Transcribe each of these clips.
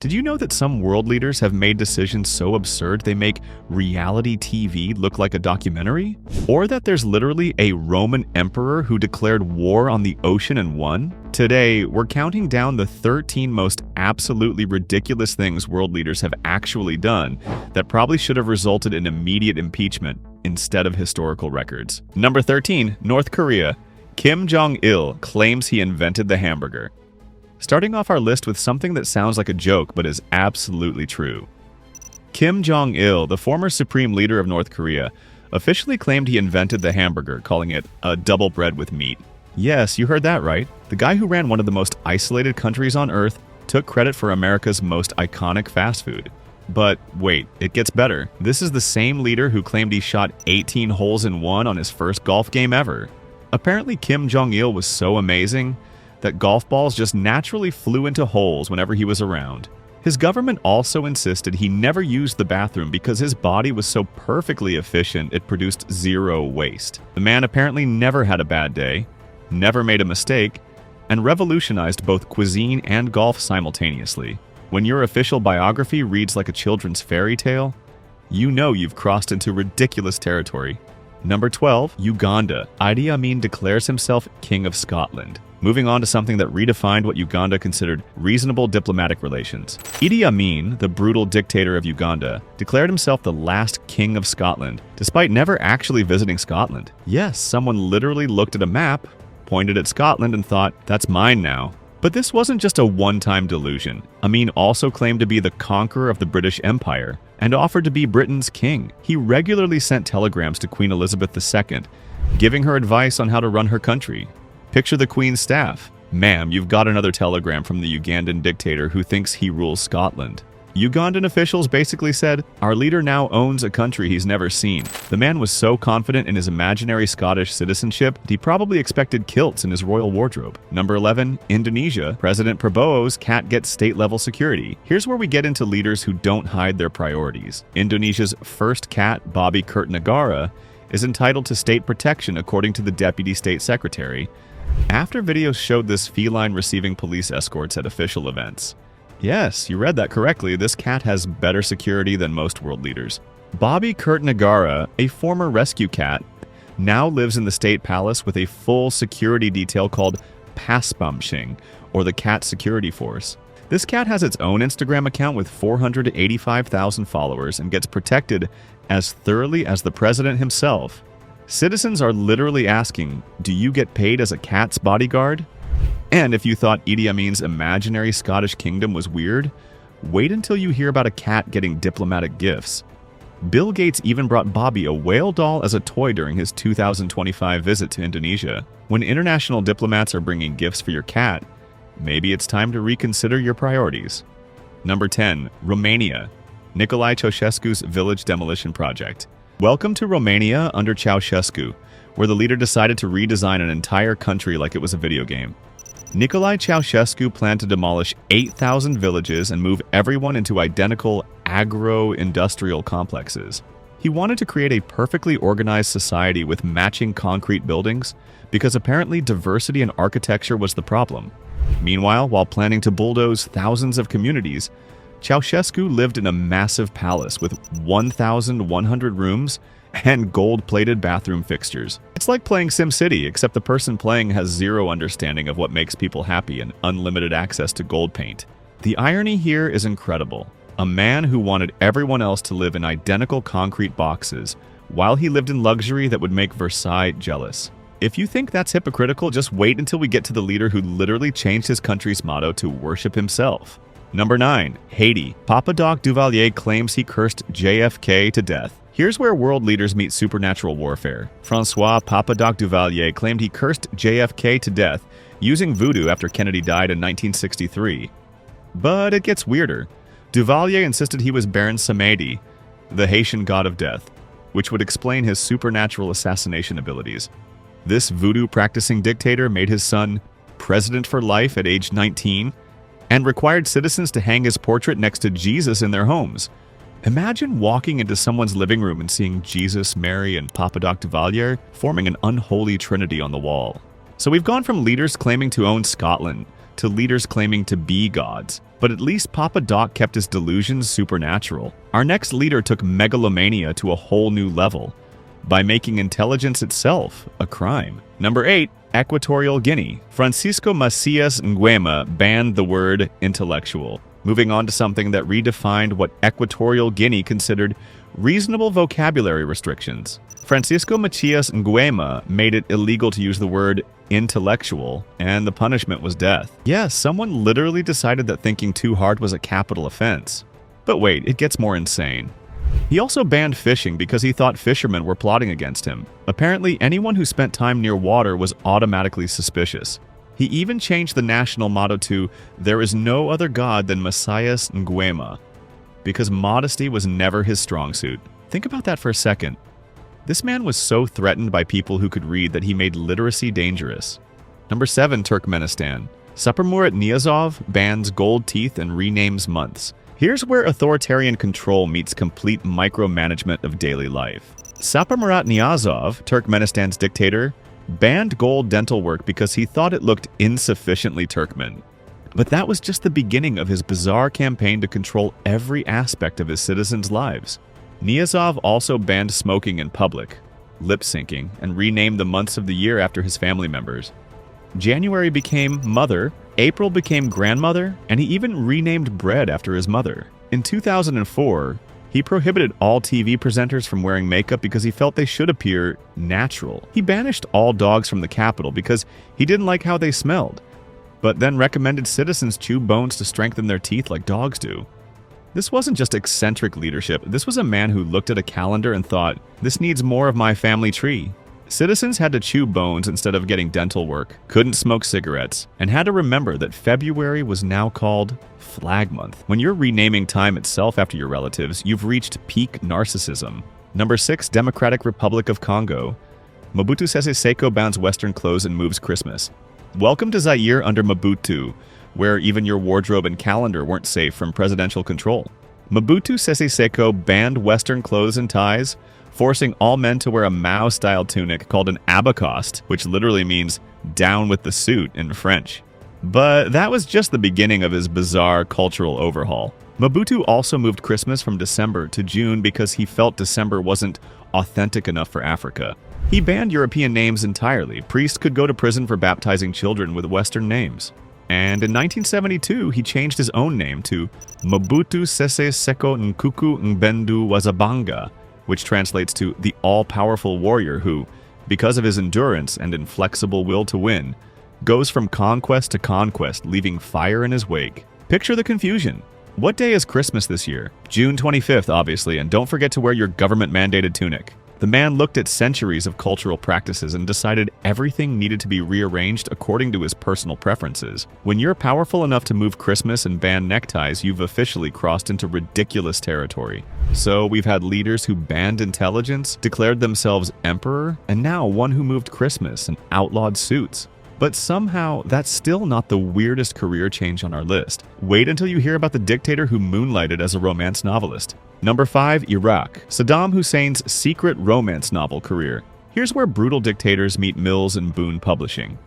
Did you know that some world leaders have made decisions so absurd they make reality TV look like a documentary? Or that there's literally a Roman emperor who declared war on the ocean and won? Today, we're counting down the 13 most absolutely ridiculous things world leaders have actually done that probably should have resulted in immediate impeachment instead of historical records. Number 13, North Korea. Kim Jong-il claims he invented the hamburger. Starting off our list with something that sounds like a joke but is absolutely true. Kim Jong-il, the former supreme leader of North Korea, officially claimed he invented the hamburger, calling it a double bread with meat. Yes, you heard that right. The guy who ran one of the most isolated countries on Earth took credit for America's most iconic fast food. But wait, it gets better. This is the same leader who claimed he shot 18 holes in one on his first golf game ever. Apparently, Kim Jong-il was so amazing that golf balls just naturally flew into holes whenever he was around. His government also insisted he never used the bathroom because his body was so perfectly efficient it produced zero waste. The man apparently never had a bad day, never made a mistake, and revolutionized both cuisine and golf simultaneously. When your official biography reads like a children's fairy tale, you know you've crossed into ridiculous territory. Number 12, Uganda. Idi Amin declares himself King of Scotland. Moving on to something that redefined what Uganda considered reasonable diplomatic relations. Idi Amin, the brutal dictator of Uganda, declared himself the last king of Scotland, despite never actually visiting Scotland. Yes, someone literally looked at a map, pointed at Scotland, and thought, that's mine now. But this wasn't just a one-time delusion. Amin also claimed to be the conqueror of the British Empire and offered to be Britain's king. He regularly sent telegrams to Queen Elizabeth II, giving her advice on how to run her country. Picture the Queen's staff. Ma'am, you've got another telegram from the Ugandan dictator who thinks he rules Scotland. Ugandan officials basically said, our leader now owns a country he's never seen. The man was so confident in his imaginary Scottish citizenship, he probably expected kilts in his royal wardrobe. Number 11, Indonesia. President Prabowo's cat gets state-level security. Here's where we get into leaders who don't hide their priorities. Indonesia's first cat, Bobby Kertanegara, is entitled to state protection according to the Deputy State Secretary, after videos showed this feline receiving police escorts at official events. Yes, you read that correctly. This cat has better security than most world leaders. Bobby Kertanegara, a former rescue cat, now lives in the state palace with a full security detail called Paspamshing, or the Cat Security Force. This cat has its own Instagram account with 485,000 followers and gets protected as thoroughly as the president himself. Citizens are literally asking, do you get paid as a cat's bodyguard? And if you thought Idi Amin's imaginary Scottish kingdom was weird, wait until you hear about a cat getting diplomatic gifts. Bill Gates even brought Bobby a whale doll as a toy during his 2025 visit to Indonesia. When international diplomats are bringing gifts for your cat, maybe it's time to reconsider your priorities. Number 10, Romania. Nicolae Ceausescu's village demolition project. Welcome to Romania under Ceausescu, where the leader decided to redesign an entire country like it was a video game. Nicolae Ceausescu planned to demolish 8,000 villages and move everyone into identical agro-industrial complexes. He wanted to create a perfectly organized society with matching concrete buildings because apparently diversity in architecture was the problem. Meanwhile, while planning to bulldoze thousands of communities, Ceausescu lived in a massive palace with 1,100 rooms and gold-plated bathroom fixtures. It's like playing SimCity, except the person playing has zero understanding of what makes people happy and unlimited access to gold paint. The irony here is incredible. A man who wanted everyone else to live in identical concrete boxes, while he lived in luxury that would make Versailles jealous. If you think that's hypocritical, just wait until we get to the leader who literally changed his country's motto to worship himself. Number 9, Haiti. Papa Doc Duvalier claims he cursed JFK to death. Here's where world leaders meet supernatural warfare. Francois Papa Doc Duvalier claimed he cursed JFK to death using voodoo after Kennedy died in 1963. But it gets weirder. Duvalier insisted he was Baron Samedi, the Haitian god of death, which would explain his supernatural assassination abilities. This voodoo-practicing dictator made his son president for life at age 19 and required citizens to hang his portrait next to Jesus in their homes. Imagine walking into someone's living room and seeing Jesus, Mary, and Papa Doc Duvalier forming an unholy trinity on the wall. So we've gone from leaders claiming to own Scotland to leaders claiming to be gods. But at least Papa Doc kept his delusions supernatural. Our next leader took megalomania to a whole new level by making intelligence itself a crime. Number 8. Equatorial Guinea. Francisco Macias Nguema banned the word intellectual, moving on to something that redefined what Equatorial Guinea considered reasonable vocabulary restrictions. Francisco Macias Nguema made it illegal to use the word intellectual, and the punishment was death. Yes, someone literally decided that thinking too hard was a capital offense. But wait, it gets more insane. He also banned fishing because he thought fishermen were plotting against him. Apparently, anyone who spent time near water was automatically suspicious. He even changed the national motto to, "There is no other god than Macias Nguema," because modesty was never his strong suit. Think about that for a second. This man was so threatened by people who could read that he made literacy dangerous. Number 7. Turkmenistan. Saparmurat Niyazov bans gold teeth and renames months. Here's where authoritarian control meets complete micromanagement of daily life. Saparmurat Niyazov, Turkmenistan's dictator, banned gold dental work because he thought it looked insufficiently Turkmen. But that was just the beginning of his bizarre campaign to control every aspect of his citizens' lives. Niyazov also banned smoking in public, lip-syncing, and renamed the months of the year after his family members. January became mother, April became grandmother, and he even renamed bread after his mother. In 2004, he prohibited all TV presenters from wearing makeup because he felt they should appear natural. He banished all dogs from the capital because he didn't like how they smelled, but then recommended citizens chew bones to strengthen their teeth like dogs do. This wasn't just eccentric leadership, this was a man who looked at a calendar and thought, "This needs more of my family tree." Citizens had to chew bones instead of getting dental work, couldn't smoke cigarettes, and had to remember that February was now called Flag Month. When you're renaming time itself after your relatives, you've reached peak narcissism. Number 6. Democratic Republic of Congo. Mobutu Sese Seko bans Western clothes and moves Christmas. Welcome to Zaire under Mobutu, where even your wardrobe and calendar weren't safe from presidential control. Mobutu Sese Seko banned Western clothes and ties, forcing all men to wear a Mao-style tunic called an abacoste, which literally means "down with the suit" in French. But that was just the beginning of his bizarre cultural overhaul. Mobutu also moved Christmas from December to June because he felt December wasn't authentic enough for Africa. He banned European names entirely. Priests could go to prison for baptizing children with Western names. And in 1972, he changed his own name to Mobutu Sese Seko Nkuku Ngbendu Wazabanga, which translates to the all-powerful warrior who, because of his endurance and inflexible will to win, goes from conquest to conquest, leaving fire in his wake. Picture the confusion. What day is Christmas this year? June 25th, obviously, and don't forget to wear your government-mandated tunic. The man looked at centuries of cultural practices and decided everything needed to be rearranged according to his personal preferences. When you're powerful enough to move Christmas and ban neckties, you've officially crossed into ridiculous territory. So we've had leaders who banned intelligence, declared themselves emperor, and now one who moved Christmas and outlawed suits. But somehow, that's still not the weirdest career change on our list. Wait until you hear about the dictator who moonlighted as a romance novelist. Number 5. Iraq. Saddam Hussein's secret romance novel career. Here's where brutal dictators meet Mills and Boon Publishing.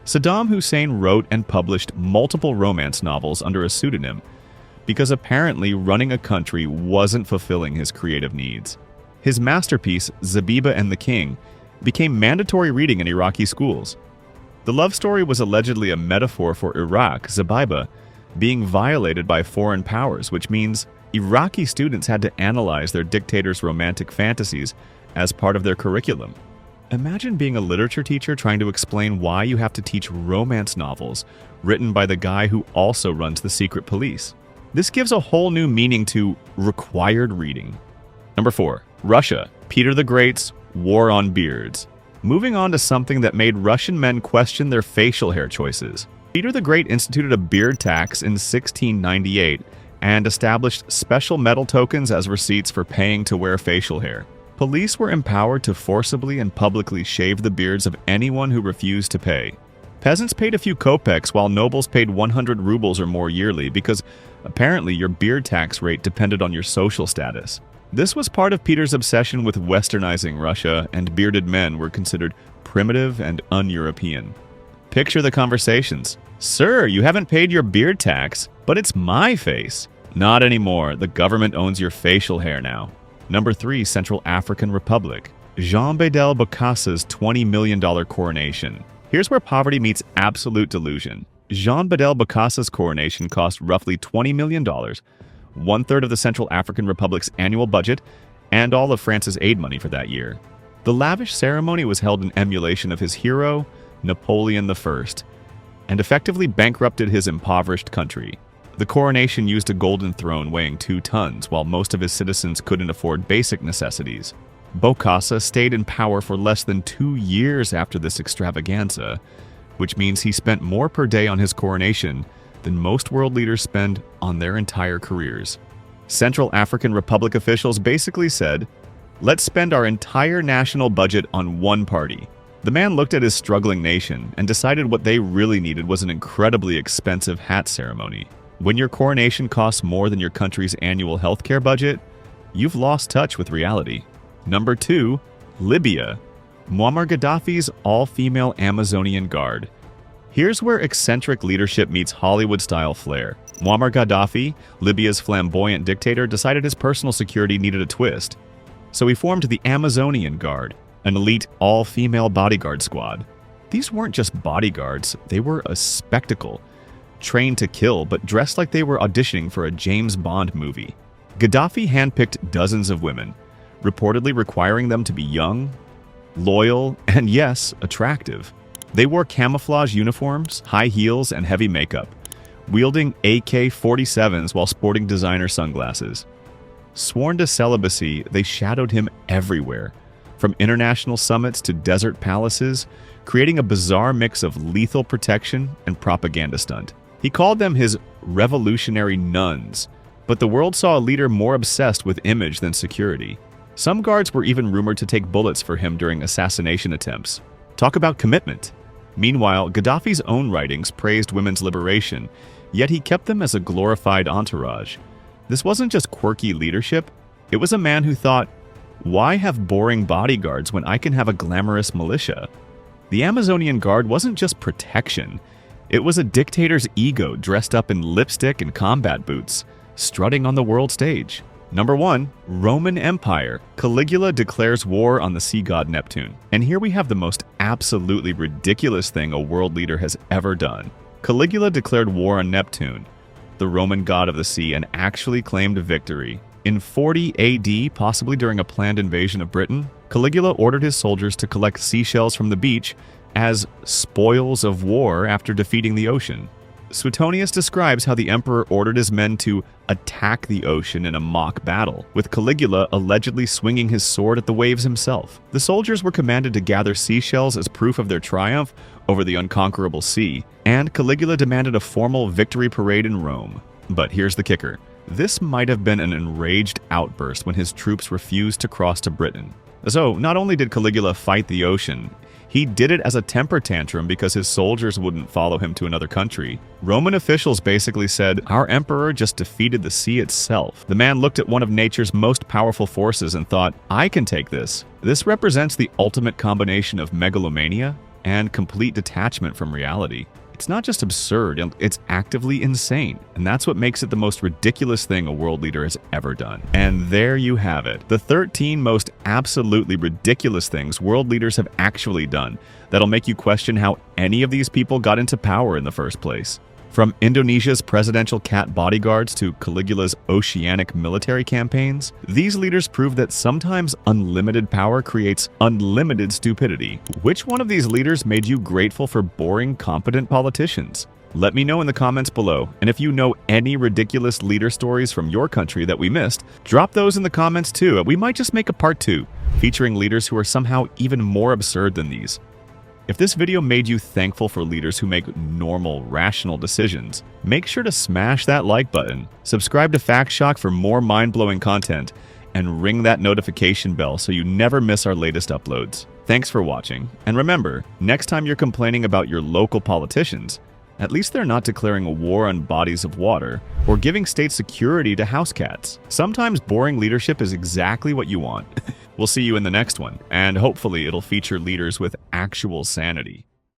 Saddam Hussein wrote and published multiple romance novels under a pseudonym because apparently running a country wasn't fulfilling his creative needs. His masterpiece, Zabiba and the King, became mandatory reading in Iraqi schools. The love story was allegedly a metaphor for Iraq, Zabiba, being violated by foreign powers, which means Iraqi students had to analyze their dictator's romantic fantasies as part of their curriculum. Imagine being a literature teacher trying to explain why you have to teach romance novels written by the guy who also runs the secret police. This gives a whole new meaning to required reading. Number 4. Russia. Peter the Great's War on Beards. Moving on to something that made Russian men question their facial hair choices. Peter the Great instituted a beard tax in 1698 and established special metal tokens as receipts for paying to wear facial hair. Police were empowered to forcibly and publicly shave the beards of anyone who refused to pay. Peasants paid a few kopecks while nobles paid 100 rubles or more yearly because apparently your beard tax rate depended on your social status. This was part of Peter's obsession with westernizing Russia, and bearded men were considered primitive and un-European. Picture the conversations. Sir, you haven't paid your beard tax, but it's my face. Not anymore. The government owns your facial hair now. Number 3, Central African Republic. Jean Bedel Bokassa's $20 million coronation. Here's where poverty meets absolute delusion. Jean Bedel Bokassa's coronation cost roughly $20 million, one-third of the Central African Republic's annual budget, and all of France's aid money for that year. The lavish ceremony was held in emulation of his hero, Napoleon I, and effectively bankrupted his impoverished country. The coronation used a golden throne weighing 2 tons, while most of his citizens couldn't afford basic necessities. Bokassa stayed in power for less than 2 years after this extravaganza, which means he spent more per day on his coronation than most world leaders spend on their entire careers. Central African Republic officials basically said, "Let's spend our entire national budget on one party." The man looked at his struggling nation and decided what they really needed was an incredibly expensive hat ceremony. When your coronation costs more than your country's annual healthcare budget, you've lost touch with reality. Number 2, Libya. Muammar Gaddafi's all-female Amazonian Guard. Here's where eccentric leadership meets Hollywood-style flair. Muammar Gaddafi, Libya's flamboyant dictator, decided his personal security needed a twist. So he formed the Amazonian Guard, an elite all-female bodyguard squad. These weren't just bodyguards, they were a spectacle. Trained to kill, but dressed like they were auditioning for a James Bond movie. Gaddafi handpicked dozens of women, reportedly requiring them to be young, loyal, and yes, attractive. They wore camouflage uniforms, high heels, and heavy makeup, wielding AK-47s while sporting designer sunglasses. Sworn to celibacy, they shadowed him everywhere, from international summits to desert palaces, creating a bizarre mix of lethal protection and propaganda stunt. He called them his revolutionary nuns, but the world saw a leader more obsessed with image than security. Some guards were even rumored to take bullets for him during assassination attempts. Talk about commitment. Meanwhile, Gaddafi's own writings praised women's liberation, yet he kept them as a glorified entourage. This wasn't just quirky leadership, it was a man who thought, why have boring bodyguards when I can have a glamorous militia? The Amazonian Guard wasn't just protection, it was a dictator's ego dressed up in lipstick and combat boots, strutting on the world stage. Number 1, Roman Empire. Caligula declares war on the sea god Neptune. And here we have the most absolutely ridiculous thing a world leader has ever done. Caligula declared war on Neptune, the Roman god of the sea, and actually claimed victory. In 40 AD, possibly during a planned invasion of Britain, Caligula ordered his soldiers to collect seashells from the beach as spoils of war after defeating the ocean. Suetonius describes how the emperor ordered his men to attack the ocean in a mock battle, with Caligula allegedly swinging his sword at the waves himself. The soldiers were commanded to gather seashells as proof of their triumph over the unconquerable sea, and Caligula demanded a formal victory parade in Rome. But here's the kicker. This might have been an enraged outburst when his troops refused to cross to Britain. So, not only did Caligula fight the ocean, he did it as a temper tantrum because his soldiers wouldn't follow him to another country. Roman officials basically said, our emperor just defeated the sea itself. The man looked at one of nature's most powerful forces and thought, I can take this. This represents the ultimate combination of megalomania and complete detachment from reality. It's not just absurd, it's actively insane. And that's what makes it the most ridiculous thing a world leader has ever done. And there you have it. The 13 most absolutely ridiculous things world leaders have actually done that'll make you question how any of these people got into power in the first place. From Indonesia's presidential cat bodyguards to Caligula's oceanic military campaigns, these leaders prove that sometimes unlimited power creates unlimited stupidity. Which one of these leaders made you grateful for boring, competent politicians? Let me know in the comments below, and if you know any ridiculous leader stories from your country that we missed, drop those in the comments too. We might just make a part 2, featuring leaders who are somehow even more absurd than these. If this video made you thankful for leaders who make normal, rational decisions, make sure to smash that like button, subscribe to Fact Shock for more mind-blowing content, and ring that notification bell so you never miss our latest uploads. Thanks for watching, and remember, next time you're complaining about your local politicians, at least they're not declaring a war on bodies of water or giving state security to house cats. Sometimes boring leadership is exactly what you want. We'll see you in the next one, and hopefully it'll feature leaders with actual sanity.